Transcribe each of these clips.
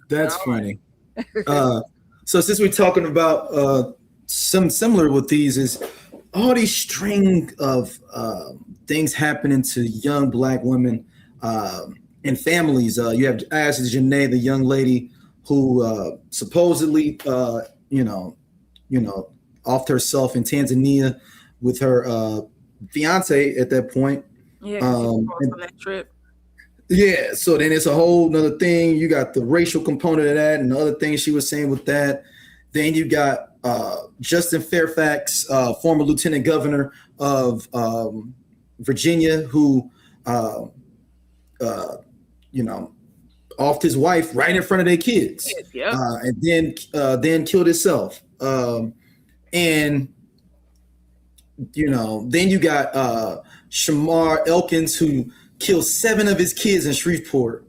That's All right. funny. Uh, so since we're talking about some similar with these is all these string of things happening to young black women and families. You have Ashley Janae, the young lady who supposedly, you know, you know, offed herself in Tanzania with her fiance at that point. Yeah, because she was lost And on that trip. yeah, so then it's a whole nother thing. You got the racial component of that, and the other things she was saying with that. Then you got Justin Fairfax, former lieutenant governor of Virginia, who uh, uh, you know offed his wife right in front of their kids, Yes, yep. and then killed himself. And then you got Shemar Elkins, who killed 7 of his kids in Shreveport,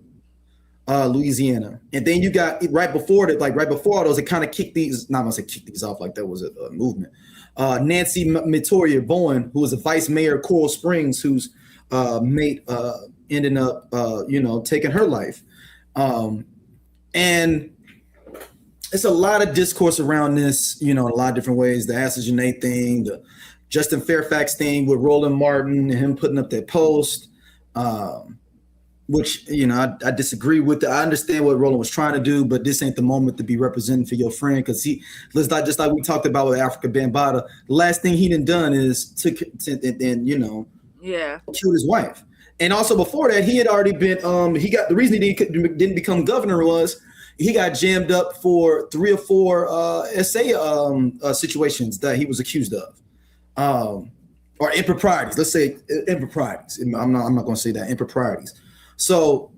Louisiana. And then you got right before that, like right before all those, it kind of kicked these, not gonna say kick these off like that was a movement. Nancy Metoyer Bowen, who was a vice mayor of Coral Springs, whose mate ended up, taking her life. And it's a lot of discourse around this, in a lot of different ways. The Assassinate thing, the Justin Fairfax thing with Roland Martin and him putting up that post. Which I disagree with. I understand what Roland was trying to do, but this ain't the moment to be representing for your friend, because let's not, just like we talked about with Africa Bambaataa. The last thing he done is took and Yeah. killed his wife. And also before that, he had already been he got the reason he didn't become governor was he got jammed up for 3 or 4 SA situations that he was accused of. Or improprieties. Let's say improprieties. I'm not going to say that, improprieties. So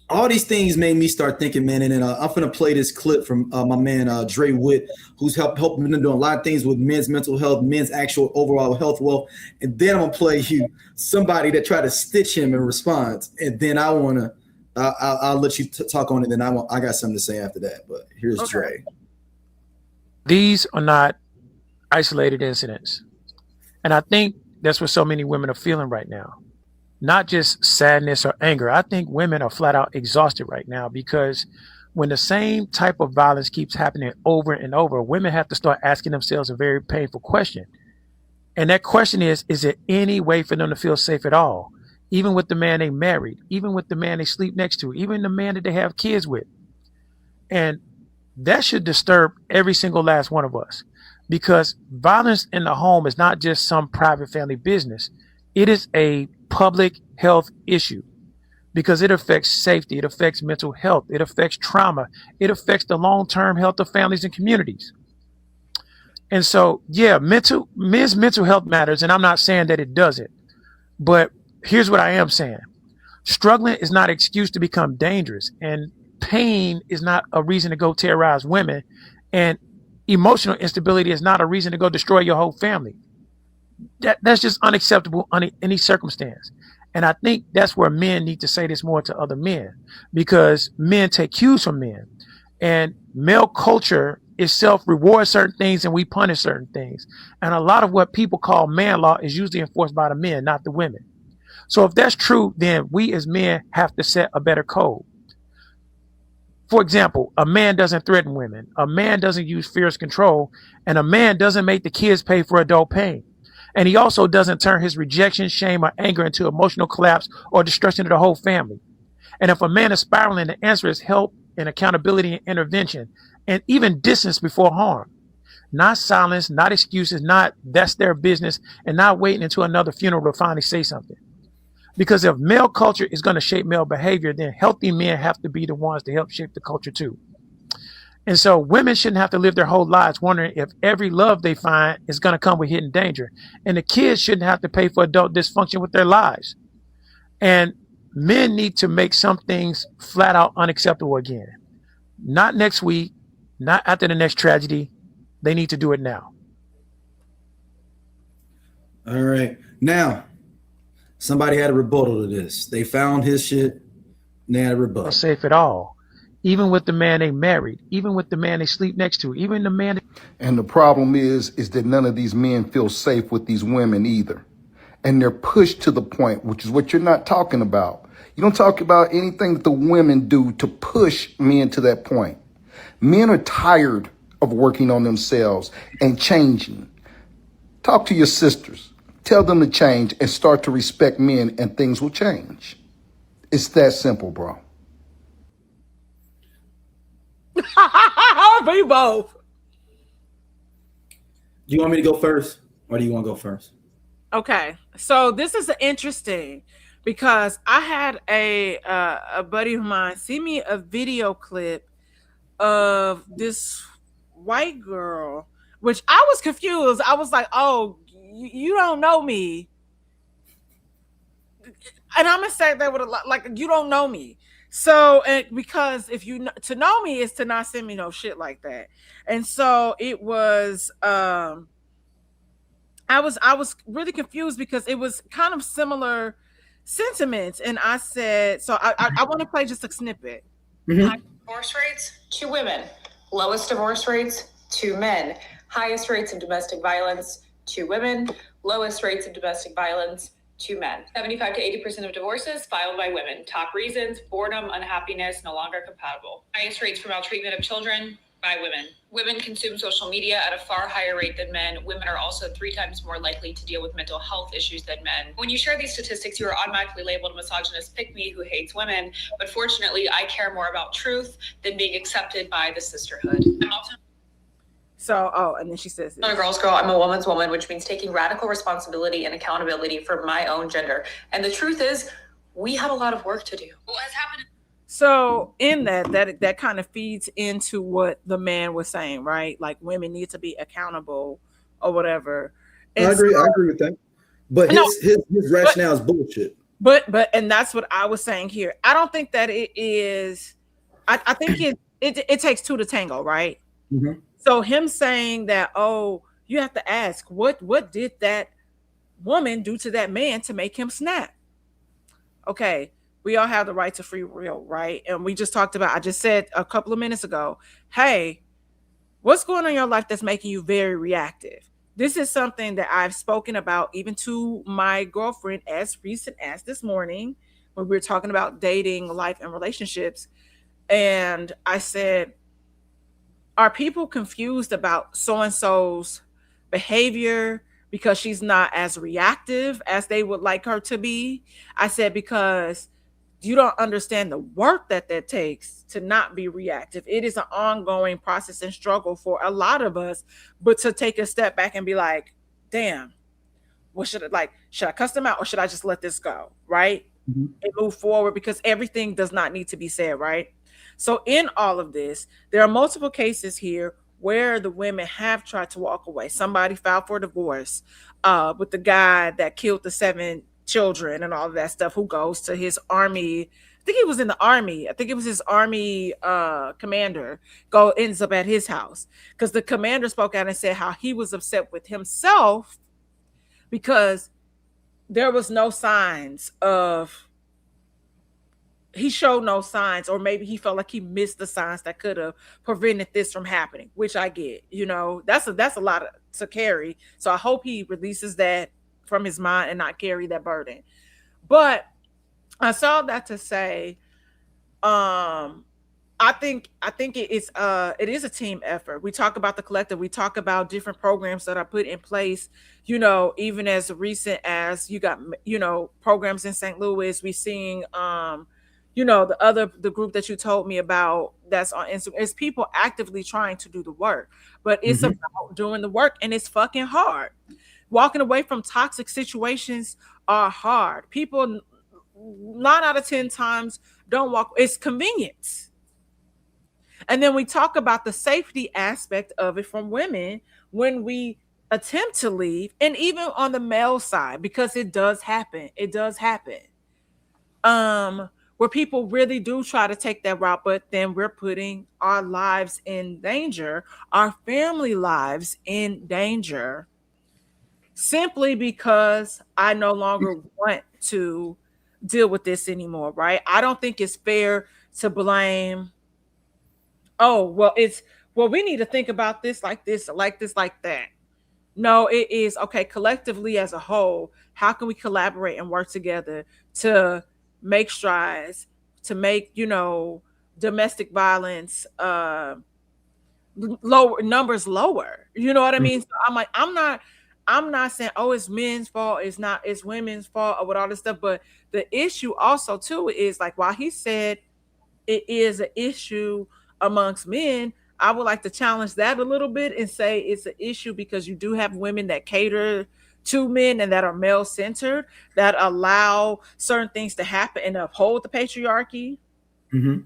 all these things made me start thinking, man. And then I'm going to play this clip from my man Dre Witt, who's helping them doing a lot of things with men's mental health, men's actual overall health wealth. And then I'm going to play you somebody that tried to stitch him in response. And then I'll let you talk on it. Then I got something to say after that. But here's Okay. Dre. These are not isolated incidents. And I think that's what so many women are feeling right now. Not just sadness or anger. I think women are flat out exhausted right now, because when the same type of violence keeps happening over and over, women have to start asking themselves a very painful question. And that question is there any way for them to feel safe at all? Even with the man they married, even with the man they sleep next to, even the man that they have kids with. And that should disturb every single last one of us, because violence in the home is not just some private family business. It is a public health issue, because it affects safety, it affects mental health, it affects trauma, it affects the long-term health of families and communities. And so, yeah, men's mental health matters, and I'm not saying that it doesn't. But here's what I am saying. Struggling is not an excuse to become dangerous, and pain is not a reason to go terrorize women, and emotional instability is not a reason to go destroy your whole family. That's just unacceptable under any circumstance. And I think that's where men need to say this more to other men, because men take cues from men, and male culture itself rewards certain things and we punish certain things. And a lot of what people call man law is usually enforced by the men, not the women. So if that's true, then we as men have to set a better code. For example, a man doesn't threaten women, a man doesn't use fierce control, and a man doesn't make the kids pay for adult pain. And he also doesn't turn his rejection, shame, or anger into emotional collapse or destruction of the whole family. And if a man is spiraling, the answer is help and accountability and intervention, and even distance before harm. Not silence, not excuses, not that's their business, and not waiting until another funeral to finally say something. Because if male culture is going to shape male behavior, then healthy men have to be the ones to help shape the culture too. And so women shouldn't have to live their whole lives wondering if every love they find is going to come with hidden danger. And the kids shouldn't have to pay for adult dysfunction with their lives. And men need to make some things flat out unacceptable again. Not next week, not after the next tragedy. They need to do it now. All right. Now, somebody had a rebuttal to this. They found his shit, and they had a rebuttal. Not safe at all. Even with the man they married, even with the man they sleep next to, even the man. And the problem is that none of these men feel safe with these women either. And they're pushed to the point, which is what you're not talking about. You don't talk about anything that the women do to push men to that point. Men are tired of working on themselves and changing. Talk to your sisters. Tell them to change and start to respect men, and things will change. It's that simple, bro. We both. Do you want me to go first, or do you want to go first? Okay, so this is interesting because I had a buddy of mine send me a video clip of this white girl, which I was confused. I was like, "Oh, you don't know me," and I'm gonna say that with a lot, like you don't know me. So, and because if you to know me is to not send me no shit like that, and so it was. I was really confused because it was kind of similar sentiments, and I said, so I want to play just a snippet. High divorce rates, 2 women. Lowest divorce rates, 2 men. Highest rates of domestic violence, 2 women. Lowest rates of domestic violence, 2 men. 75 to 80% of divorces filed by women. Top reasons: boredom, unhappiness, no longer compatible. Highest rates for maltreatment of children by women. Women consume social media at a far higher rate than men. Women are also 3 times more likely to deal with mental health issues than men. When you share these statistics, you are automatically labeled a misogynist pick-me who hates women. But fortunately, I care more about truth than being accepted by the sisterhood. I'm also So, and then she says, not a girl's girl, I'm a woman's woman, which means taking radical responsibility and accountability for my own gender. And the truth is, we have a lot of work to do. What has happened? So in that kind of feeds into what the man was saying, right? Like women need to be accountable or whatever. And I agree with that. But his rationale is bullshit. But and that's what I was saying here. I don't think that it is. I think it takes 2 to tango, right? Mm-hmm. So him saying that, oh, you have to ask what did that woman do to that man to make him snap? Okay. We all have the right to free will, right? And we just talked about, I just said a couple of minutes ago, hey, what's going on in your life that's making you very reactive? This is something that I've spoken about even to my girlfriend as recent as this morning when we were talking about dating, life, and relationships. And I said, are people confused about so-and-so's behavior because she's not as reactive as they would like her to be? I said, because you don't understand the work that takes to not be reactive. It is an ongoing process and struggle for a lot of us, but to take a step back and be like, damn, what should I cuss them out or should I just let this go? Right. Mm-hmm. And move forward because everything does not need to be said. Right. So in all of this, there are multiple cases here where the women have tried to walk away. Somebody filed for divorce with the guy that killed the 7 children and all of that stuff, who goes to his army. I think he was in the army. I think it was his army commander ends up at his house because the commander spoke out and said how he was upset with himself because there was no signs of, he showed no signs, or maybe he felt like he missed the signs that could have prevented this from happening, which I get, that's a lot to carry. So I hope he releases that from his mind and not carry that burden. But I saw that to say, I think it is a team effort. We talk about the collective. We talk about different programs that are put in place, even as recent as you got, programs in St. Louis. We seeing, the group that you told me about that's on Instagram. It's people actively trying to do the work, but it's about doing the work, and it's fucking hard. Walking away from toxic situations are hard. People 9 out of 10 times don't walk. It's convenience. And then we talk about the safety aspect of it from women when we attempt to leave, and even on the male side, because it does happen. It does happen. Where people really do try to take that route, but then we're putting our lives in danger, our family lives in danger, simply because I no longer want to deal with this anymore, right? I don't think it's fair to blame, we need to think about this, like that. No, it is, okay, collectively as a whole, how can we collaborate and work together to make strides to make, you know, domestic violence lower numbers lower. You know what I mean? So I'm like, I'm not saying, oh, it's men's fault, it's women's fault or with all this stuff. But the issue also too is like, while he said it is an issue amongst men, I would like to challenge that a little bit and say it's an issue because you do have women that cater to men and that are male centered, that allow certain things to happen and uphold the patriarchy. Mm-hmm.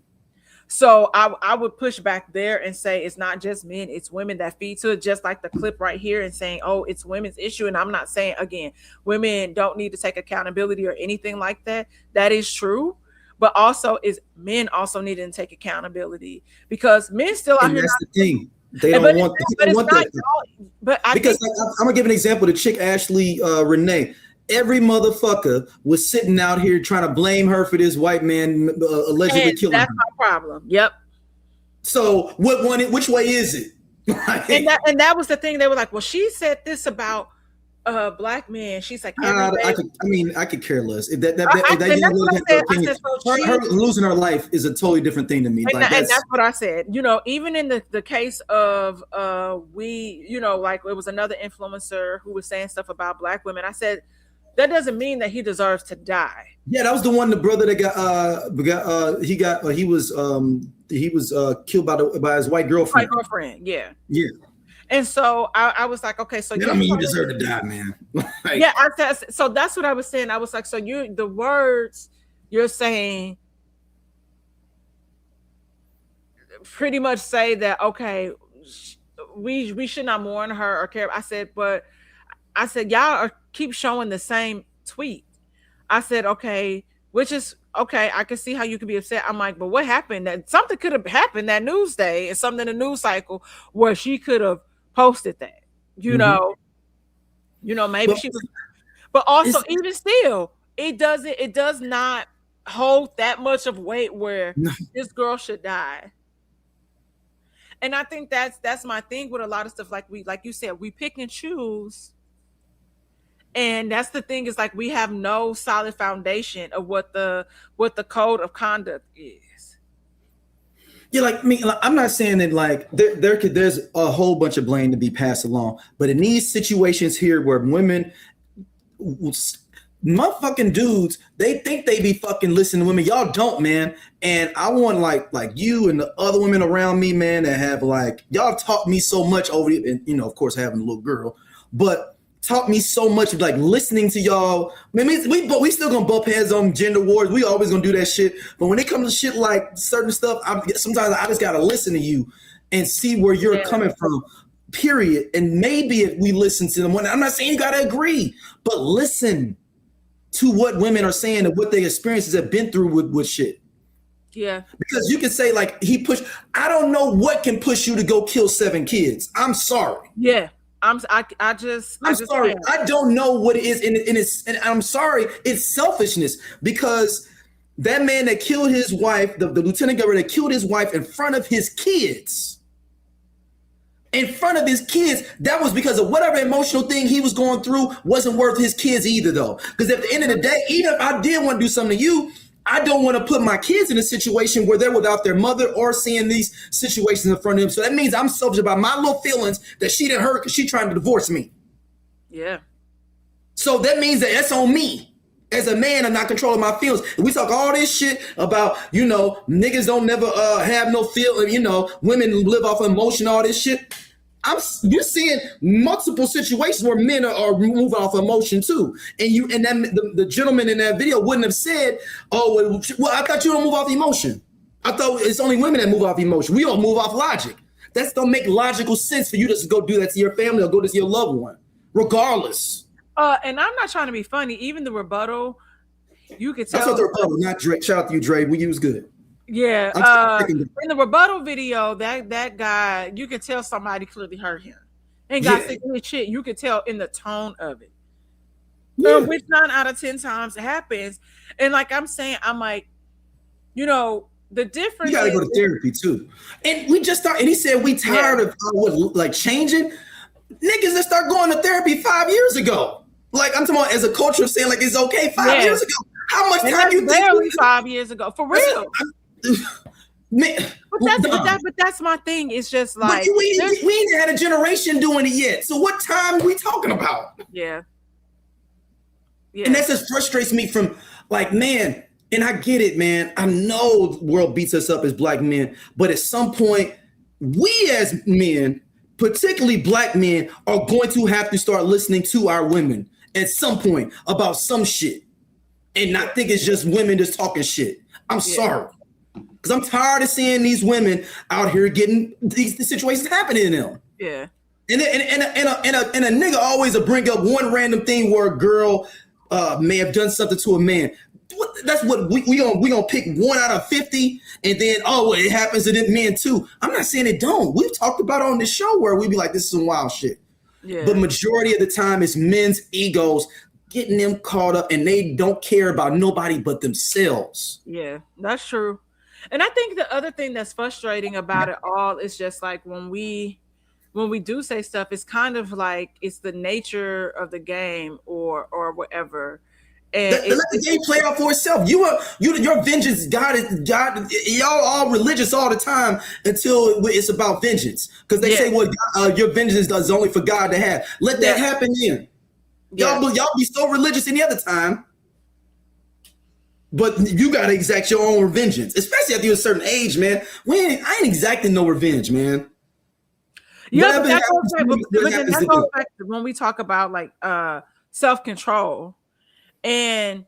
So I would push back there and say it's not just men, it's women that feed to it, just like the clip right here and saying, oh, it's women's issue. And I'm not saying, again, women don't need to take accountability or anything like that. That is true. But also is men also need to take accountability because men still out here. That's the thing. They don't want that. But I'm gonna give an example. The chick Ashley Renee. Every motherfucker was sitting out here trying to blame her for this white man allegedly killing her. That's my problem. Yep. So which way is it? and that was the thing. They were like, well, she said this about black men. She's like, I could care less. Her losing her life is a totally different thing to me. And that's what I said. You know, even in the case of you know, like it was another influencer who was saying stuff about black women. I said, that doesn't mean that he deserves to die. Yeah, that was the one, the brother that he was killed by his white girlfriend. Yeah. Yeah. And so I was like, okay, so I mean, you deserve to die, man. Yeah, so that's what I was saying. I was like, so the words you're saying pretty much say that, okay, we should not mourn her or care. I said, y'all keep showing the same tweet. I said, okay, which is okay. I can see how you could be upset. I'm like, but what happened? That something could have happened that news day and something in the news cycle where she could have posted that, you know, maybe she was, but also even still, it does not hold that much of weight where this girl should die. And I think that's my thing with a lot of stuff. Like you said, we pick and choose. And that's the thing, is like we have no solid foundation of what the code of conduct is. Yeah, like me, I'm not saying that like there's a whole bunch of blame to be passed along, but in these situations here where women, motherfucking dudes, they think they be fucking listening to women. Y'all don't, man. And I want like you and the other women around me, man, that have like, y'all taught me so much over the, and you know, of course having a little girl, but taught me so much of like listening to y'all. I mean, we still gonna bump heads on gender wars. We always gonna do that shit. But when it comes to shit like certain stuff, sometimes I just gotta listen to you and see where you're coming from. Period. And maybe if we listen to them, I'm not saying you gotta agree, but listen to what women are saying and what their experiences have been through with shit. Yeah. Because you can say like I don't know what can push you to go kill 7 kids. I'm sorry. Yeah. I'm sorry. I don't know what it is, and I'm sorry. It's selfishness because that man that killed his wife, the lieutenant governor that killed his wife in front of his kids, that was because of whatever emotional thing he was going through wasn't worth his kids either, though. Because at the end of the day, even if I did want to do something to you, I don't want to put my kids in a situation where they're without their mother or seeing these situations in front of them. So that means I'm selfish about my little feelings that she didn't hurt because she's trying to divorce me. Yeah. So that means that's on me as a man. I'm not controlling my feelings. And we talk all this shit about, you know, niggas don't never have no feel, you know, women live off emotion, all this shit. You're seeing multiple situations where men are moving off emotion too, and then the gentleman in that video wouldn't have said, "Oh, well, I thought you don't move off emotion. I thought it's only women that move off emotion. We all move off logic. That don't make logical sense for you to go do that to your family or go to your loved one, regardless." And I'm not trying to be funny. Even the rebuttal, you could tell. That's what the rebuttal, not Dre. Shout out to you, Dre. We was good. Yeah, in the rebuttal video, that guy, you can tell somebody clearly hurt him and got sick of his shit. You could tell in the tone of it, which 9 out of 10 times happens. And like I'm saying, I'm like, you know, the difference. You got to go to therapy too. And we just start. And he said we tired of like changing. Niggas that start going to therapy 5 years ago. Like I'm talking about as a culture of saying like it's okay 5 years ago. How much And time that's you think? barely 5 years ago, for real. Man, But that's my thing. It's just like we ain't had a generation doing it yet. So what time are we talking about? yeah. And that just frustrates me from like, man, and I get it, man. I know the world beats us up as black men, but at some point, we as men, particularly black men, are going to have to start listening to our women at some point about some shit and not think it's just women just talking shit. I'm sorry. Because I'm tired of seeing these women out here getting these situations happening to them. Yeah. And a nigga always will bring up one random thing where a girl may have done something to a man. That's what we gonna pick 1 out of 50, and then it happens to men too. I'm not saying it don't. We've talked about it on this show where we be like, this is some wild shit. Yeah. But majority of the time, it's men's egos getting them caught up, and they don't care about nobody but themselves. Yeah, that's true. And I think the other thing that's frustrating about it all is just like when we do say stuff, it's kind of like it's the nature of the game or whatever. And let the game play out for itself. Your vengeance, God. Y'all all religious all the time until it's about vengeance, because they say, "Well, your vengeance is only for God to have." Let that happen then. Y'all be so religious any other time, but you gotta exact your own vengeance, especially after you're a certain age, man. I ain't exacting no revenge, man. Yeah, but that goes back to when we talk about like self-control. And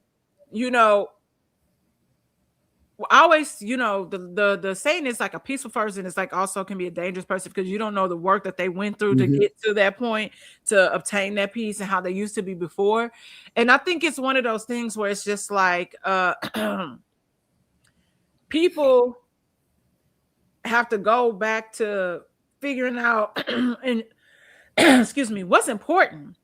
always, the saying is like a peaceful person is like also can be a dangerous person because you don't know the work that they went through to get to that point, to obtain that peace and how they used to be before. And I think it's one of those things where it's just like people have to go back to figuring out and excuse me, what's important.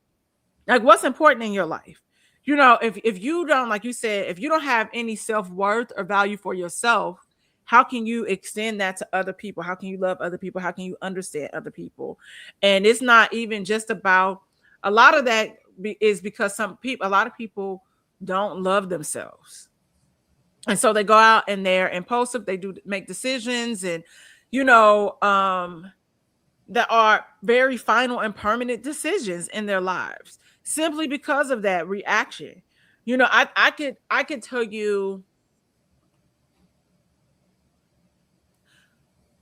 Like what's important in your life. If you don't, like you said, if you don't have any self-worth or value for yourself, how can you extend that to other people? How can you love other people? How can you understand other people? And it's not even just about, a lot of that is because a lot of people don't love themselves. And so they go out and they're impulsive. They do make decisions and, that are very final and permanent decisions in their lives. Simply because of that reaction. I could tell you,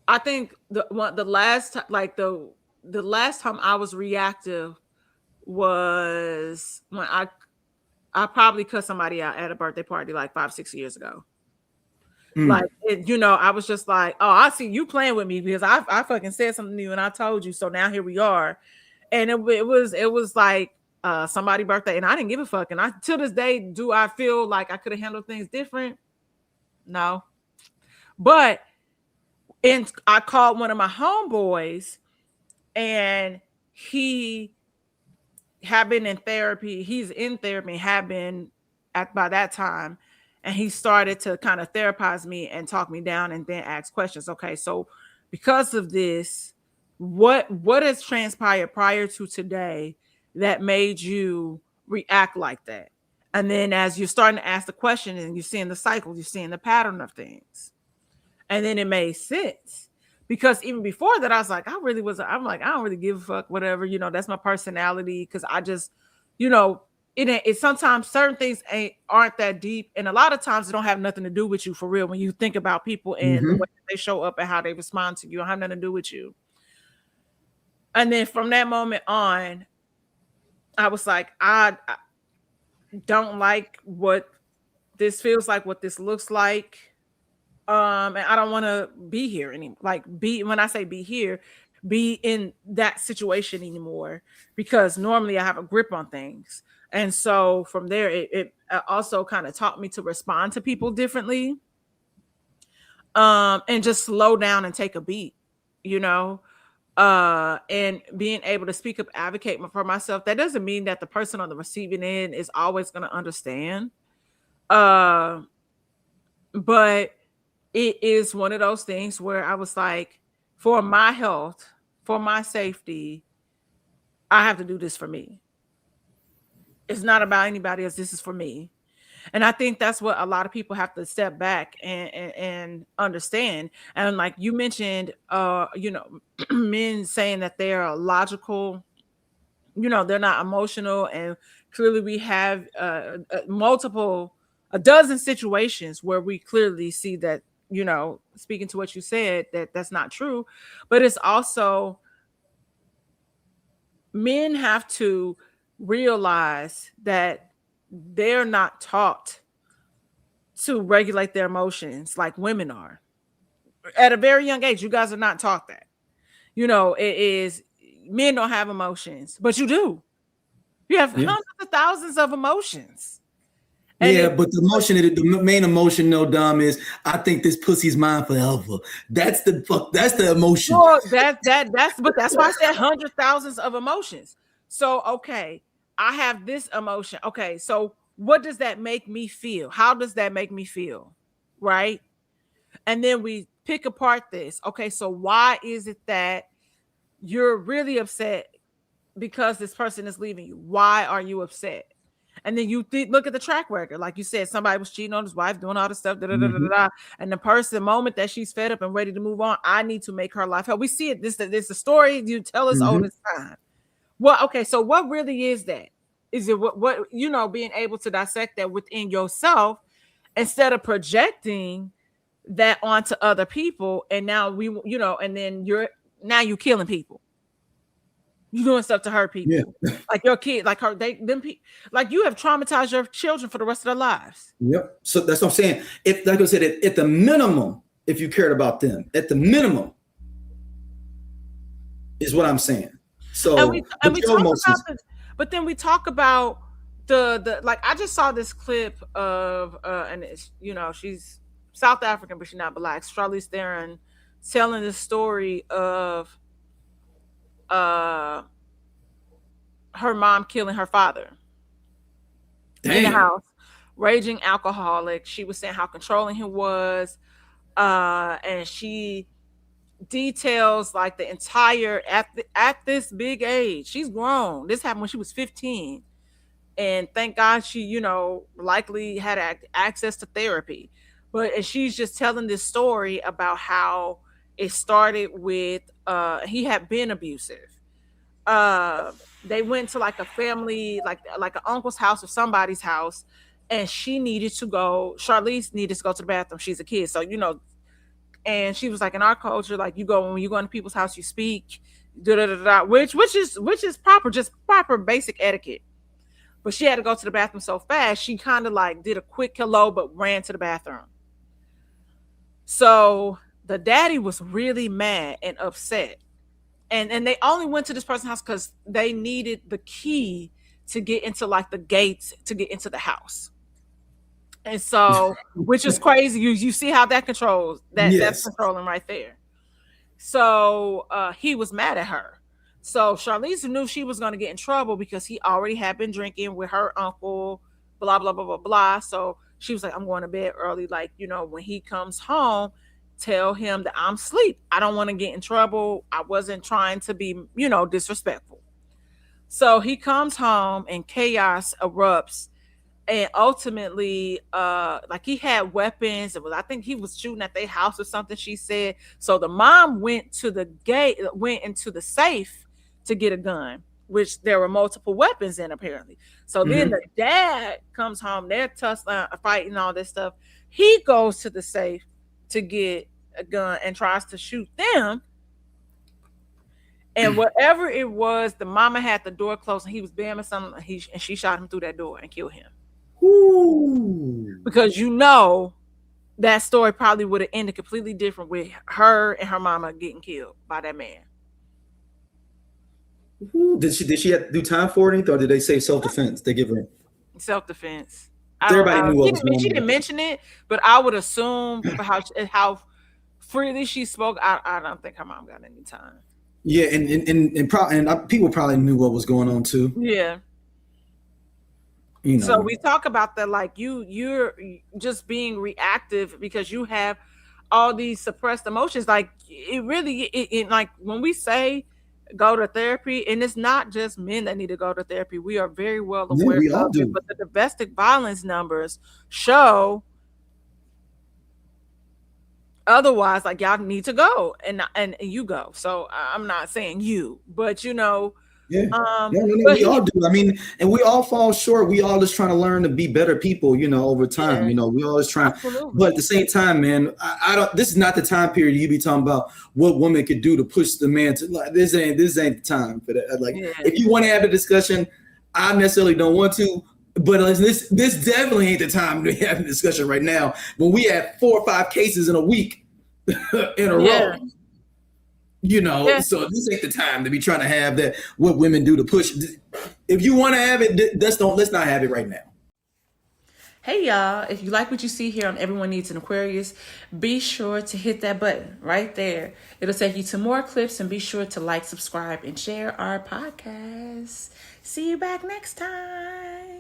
I think the last time I was reactive was when I probably cut somebody out at a birthday party like 5-6 years ago. Like, I was just like, oh, I see you playing with me because I fucking said something to you and I told you. So now here we are. And it was like, somebody's birthday, and I didn't give a fuck. And till this day, do I feel like I could have handled things different? No. But I called one of my homeboys, and he had been in therapy. He's in therapy, had been by that time, and he started to kind of therapize me and talk me down, and then ask questions. Okay, so because of this, what has transpired prior to today that made you react like that? And then as you're starting to ask the question and you're seeing the cycle, you're seeing the pattern of things. And then it made sense. Because even before that, I was like, I'm like, I don't really give a fuck, whatever, that's my personality. Cause I just, it sometimes certain things aren't that deep. And a lot of times it don't have nothing to do with you for real. When you think about people and the way they show up and how they respond to you, it don't have nothing to do with you. And then from that moment on, I was like, I don't like what this feels like, what this looks like. And I don't want to be here anymore. Like when I say be here, be in that situation anymore, because normally I have a grip on things. And so from there, it also kind of taught me to respond to people differently. And just slow down and take a beat, and being able to speak up, advocate for myself. That doesn't mean that the person on the receiving end is always going to understand. But it is one of those things where I was like, for my health, for my safety, I have to do this for me. It's not about anybody else. This is for me. And I think that's what a lot of people have to step back and understand. And like you mentioned, men saying that they are logical, they're not emotional. And clearly we have a dozen situations where we clearly see that, speaking to what you said, that's not true. But it's also, men have to realize that they're not taught to regulate their emotions like women are. At a very young age, you guys are not taught that. It is, men don't have emotions, but you do. You have hundreds of thousands of emotions. And but the main emotion, no, Dom, is I think this pussy's mine forever. That's the emotion. Well, that's why I said hundreds, thousands of emotions. So, okay, I have this emotion. Okay, so what does that make me feel? How does that make me feel? Right? And then we pick apart this. Okay, so why is it that you're really upset because this person is leaving you? Why are you upset? And then you look at the track record. Like you said, somebody was cheating on his wife, doing all this stuff, and the moment that she's fed up and ready to move on, I need to make her life hell. We see it. This is the story you tell us all this time. Well, okay, so what really is that? Is it what being able to dissect that within yourself instead of projecting that onto other people? And now and then you're killing people. You're doing stuff to hurt people, like your kid, like her, like you have traumatized your children for the rest of their lives. Yep. So that's what I'm saying. If, like I said, at the minimum, if you cared about them, at the minimum, is what I'm saying. So, and we talk about but then we talk about the like. I just saw this clip of and it's, she's South African, but she's not black. Charlize Theron telling the story of her mom killing her father in the house, raging alcoholic. She was saying how controlling he was, and she details like the entire at this big age. She's grown. This happened when she was 15, and thank God she likely had access to therapy. And she's just telling this story about how it started with he had been abusive. They went to like a family, like an uncle's house or somebody's house, and Charlize needed to go to the bathroom. She's a kid, so and she was like, in our culture, like when you go into people's house, you speak, which is proper, just proper basic etiquette. But she had to go to the bathroom so fast, she kind of like did a quick hello, but ran to the bathroom. So the daddy was really mad and upset. And they only went to this person's house because they needed the key to get into like the gates to get into the house. And so, which is crazy. You see how that controls that. That's controlling right there. So he was mad at her. So Charlize knew she was going to get in trouble because he already had been drinking with her uncle, blah, blah, blah, blah, blah. So she was like, I'm going to bed early. Like, when he comes home, tell him that I'm asleep. I don't want to get in trouble. I wasn't trying to be, disrespectful. So he comes home and chaos erupts. And ultimately, like he had weapons. I think he was shooting at their house or something, she said. So the mom went into the safe to get a gun, which there were multiple weapons in apparently. So then the dad comes home, they're tussling, fighting, all this stuff. He goes to the safe to get a gun and tries to shoot them. And whatever it was, the mama had the door closed and he was bamming something, and she shot him through that door and killed him. Ooh. Because that story probably would have ended completely different with her and her mama getting killed by that man. Ooh. Did she have to do time for it, or did they say self-defense? They give her self-defense. Everybody knew what was going on. She didn't mention it, but I would assume how freely she spoke. I don't think her mom got any time. Yeah, and people probably knew what was going on too. Yeah. So we talk about that, like you're just being reactive because you have all these suppressed emotions. Like it really, like when we say go to therapy, and it's not just men that need to go to therapy. We are very well Yeah, aware we all of it, do. but the domestic violence numbers show otherwise. Like, y'all need to go, and you go. So I'm not saying you, but Yeah. um, Yeah, no, but we all do. I mean, and we all fall short. We all just trying to learn to be better people, over time. yeah, We always trying. absolutely. But at the same time, man, I don't. This is not the time period you be talking about what women could do to push the man to. Like, this ain't the time for that. Like, Yeah. if you want to have a discussion, I necessarily don't want to. But this definitely ain't the time to have a discussion right now when we have 4 or 5 cases in a week in a Yeah. row. Yeah. So this ain't the time to be trying to have that. What women do to push. If you want to have it, let's not have it right now. Hey y'all, if you like what you see here on Everyone Needs an Aquarius, be sure to hit that button right there. It'll take you to more clips, and be sure to like, subscribe, and share our podcast. See you back next time.